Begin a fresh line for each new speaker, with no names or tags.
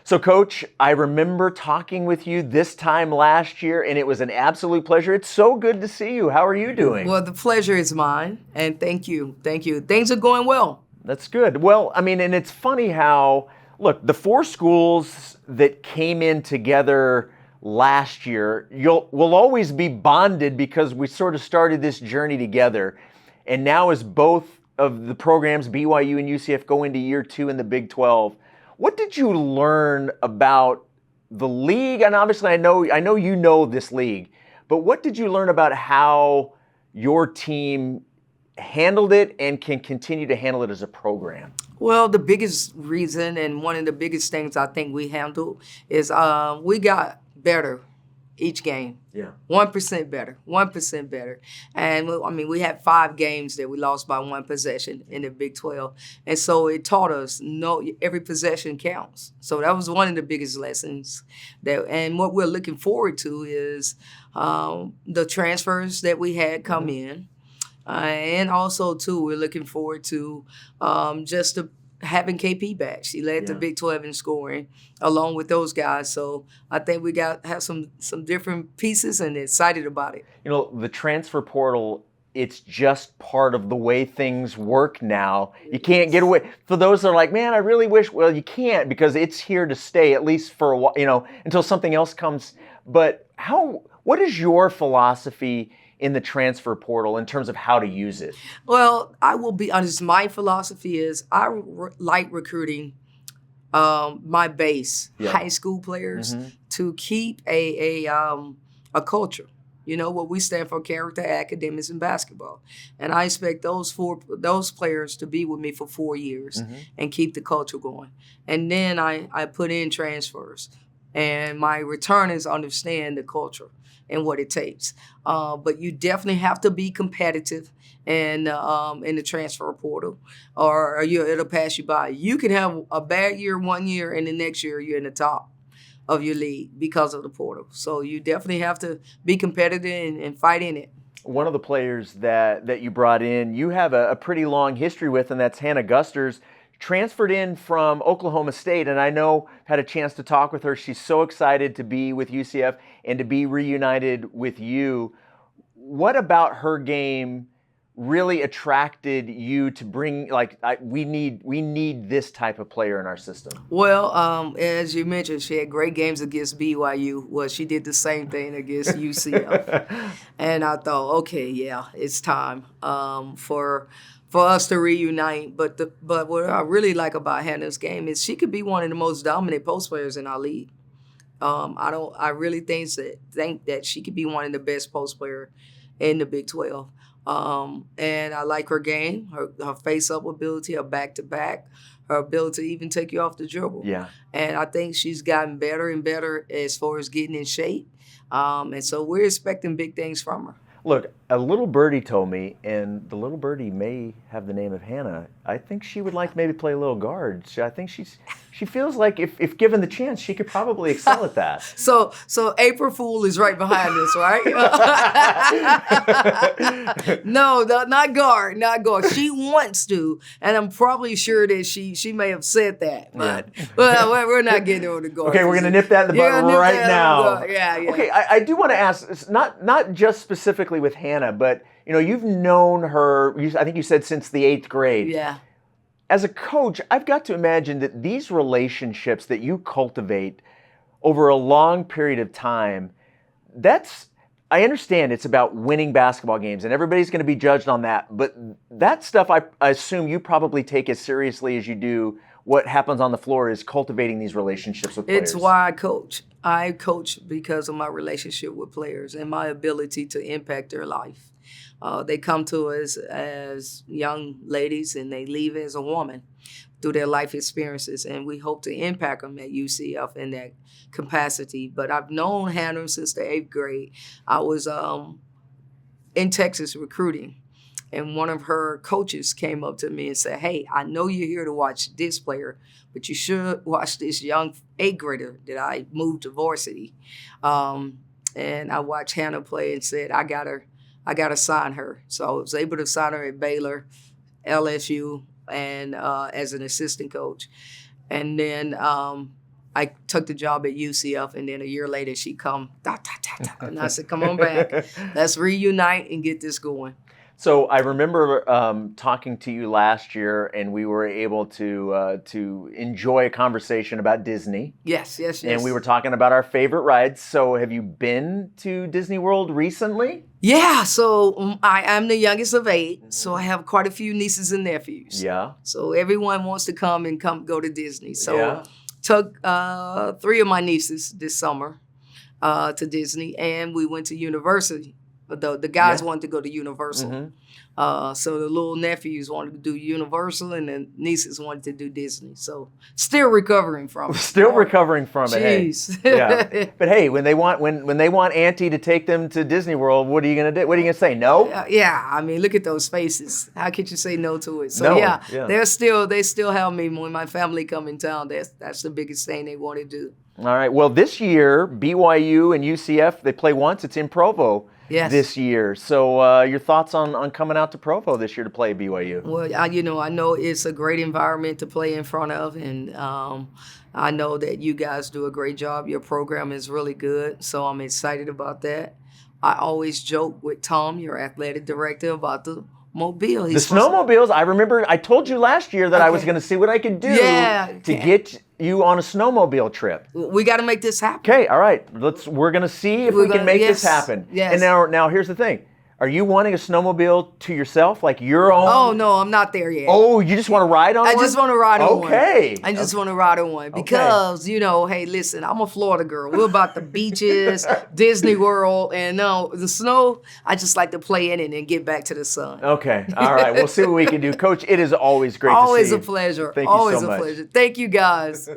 So, Coach, I remember talking with you this time last year, and it was an absolute pleasure. It's so good to see you. How are you doing?
Well, the pleasure is mine, and thank you. Thank you. Things are going well.
That's good. Well, I mean, and it's funny how, look, the 4 schools that came in together last year, we'll always be bonded because we sort of started this journey together. And now as both of the programs, BYU and UCF, go into year 2 in the Big 12, what did you learn about the league? And obviously I know you know this league, but what did you learn about how your team handled it and can continue to handle it as a program?
Well, the biggest reason and one of the biggest things I think we handled is we got better each game.
Yeah.
1% better, 1% better. And I mean, we had 5 games that we lost by 1 possession in the Big 12. And so it taught us, every possession counts. So that was one of the biggest lessons. And what we're looking forward to is the transfers that we had come in. And also, too, we're looking forward to having KP back. She led the Big 12 in scoring along with those guys. So I think we have some different pieces and excited about it.
You know, the transfer portal, it's just part of the way things work now. You can't get away. For those that are like, man, I really wish, well, you can't because it's here to stay at least for a while, until something else comes. But what is your philosophy in the transfer portal in terms of how to use it?
Well, I will be honest. My philosophy is I like recruiting my base, high school players, to keep a culture. You know what we stand for: character, academics, and basketball. And I expect those players to be with me for 4 years and keep the culture going. And then I put in transfers, and my returners understand the culture and what it takes. But you definitely have to be competitive in the transfer portal, or it'll pass you by. You can have a bad year one year, and the next year you're in the top of your league because of the portal. So you definitely have to be competitive and fight in it.
One of the players that you brought in, you have a pretty long history with, and that's Hannah Gusters. Transferred in from Oklahoma State, and I know had a chance to talk with her. She's so excited to be with UCF and to be reunited with you. What about her game really attracted you to bring, we need this type of player in our system?
Well, as you mentioned, she had great games against BYU. Well, she did the same thing against UCF. And I thought, okay, yeah, it's time for us to reunite. But what I really like about Hannah's game is she could be one of the most dominant post players in our league. I really think that she could be one of the best post players in the Big 12. And I like her game, her face-up ability, her back-to-back, her ability to even take you off the dribble.
Yeah.
And I think she's gotten better and better as far as getting in shape. And so we're expecting big things from her.
Look, a little birdie told me, and the little birdie may have the name of Hannah. I think she would like to maybe play a little guard. I think she feels like if given the chance, she could probably excel at that.
So April Fool is right behind us, right? No, not guard, not guard. She wants to, and I'm probably sure that she may have said that, but we're not getting her to guard.
Okay, we're going to nip that in the bud right now.
Yeah.
Okay, I do want to ask, it's not just specifically with Hannah, but you've known her, I think you said since the 8th grade.
Yeah.
As a coach, I've got to imagine that these relationships that you cultivate over a long period of time, I understand it's about winning basketball games, and everybody's going to be judged on that, but that stuff I assume you probably take as seriously as you do what happens on the floor, is cultivating these relationships with players.
It's why I coach. I coach because of my relationship with players and my ability to impact their life. They come to us as young ladies and they leave as a woman through their life experiences, and we hope to impact them at UCF in that capacity. But I've known Hannah since the 8th grade. I was in Texas recruiting, and one of her coaches came up to me and said, "Hey, I know you're here to watch this player, but you should watch this young 8th grader that I moved to varsity." And I watched Hannah play and said, I gotta sign her. So I was able to sign her at Baylor, LSU, and as an assistant coach. And then I took the job at UCF, and then a year later she come, and I said, come on back. Let's reunite and get this going.
So I remember talking to you last year, and we were able to enjoy a conversation about Disney.
Yes.
And we were talking about our favorite rides. So have you been to Disney World recently?
Yeah, so I am the youngest of 8, so I have quite a few nieces and nephews.
Yeah.
So everyone wants to come go to Disney. So took 3 of my nieces this summer to Disney, and we went to Universal. The guys wanted to go to Universal. So the little nephews wanted to do Universal, and the nieces wanted to do Disney. So still recovering from it.
Still recovering from it.
Jeez.
Hey. Yeah. But hey, when they want Auntie to take them to Disney World, what are you gonna do? What are you gonna say? No?
Yeah. I mean, look at those faces. How could you say no to it? So
no.
yeah. They still have me when my family come in town. That's the biggest thing they want to do.
All right. Well, this year BYU and UCF, they play once. It's in Provo.
Yes.
This year. So your thoughts on coming out to Provo this year to play BYU?
Well, I know it's a great environment to play in front of, and I know that you guys do a great job. Your program is really good, so I'm excited about that. I always joke with Tom, your athletic director, about the mobile.
The snowmobiles, I remember I told you last year that I was going to see what I could do to get you on a snowmobile trip.
We got to make this happen.
Okay, all right. We're going to see if we can make this happen.
Yes.
And now here's the thing. Are you wanting a snowmobile to yourself, like your own?
Oh, no, I'm not there yet.
Oh, you just want to ride on one?
I just want to ride on one.
Okay.
I just want to ride on one because, hey, listen, I'm a Florida girl. We're about the beaches, Disney World, and the snow, I just like to play in it and get back to the sun.
Okay. All right. We'll see what we can do. Coach, it is always great to see you.
Always a pleasure.
Thank you so much.
Always a pleasure. Thank you, guys.